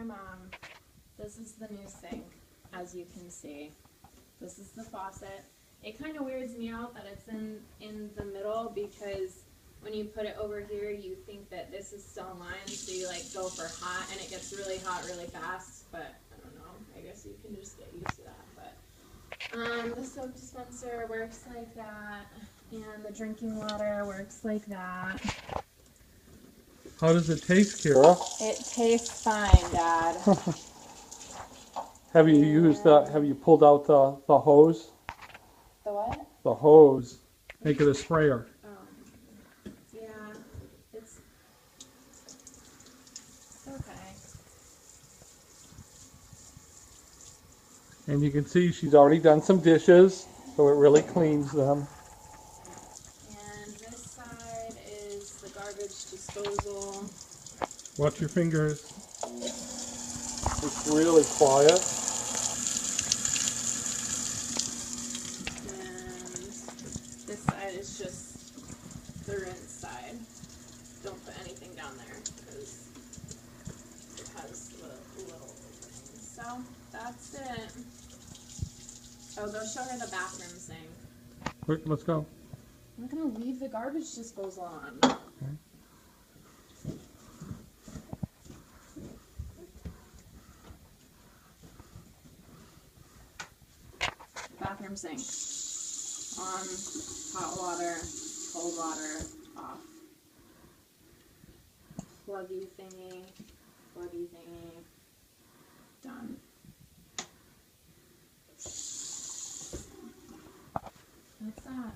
mom. This is the new sink, as you can see. This is the faucet. It kind of weirds me out that it's in the middle, because when you put it over here, you think that this is still in line, so you like go for hot, and it gets really hot really fast. But I don't know. I guess you can just get used to that. But the soap dispenser works like that, and the drinking water works like that. How does it taste, Kara? It tastes fine, Dad. Have you pulled out the hose? The what? The hose. Make it a sprayer. Yeah, it's okay. And you can see she's already done some dishes, so it really cleans them. And this side is the garbage disposal. Watch your fingers. It's really quiet. And this side is just the rinse side. Don't put anything down there because it has the little opening. So that's it. Oh, go show her the bathroom sink. Quick, let's go. I'm not gonna leave the garbage disposal on. Okay. Bathroom sink. On, hot water, cold water, off. Pluggy thingy, done. That's that.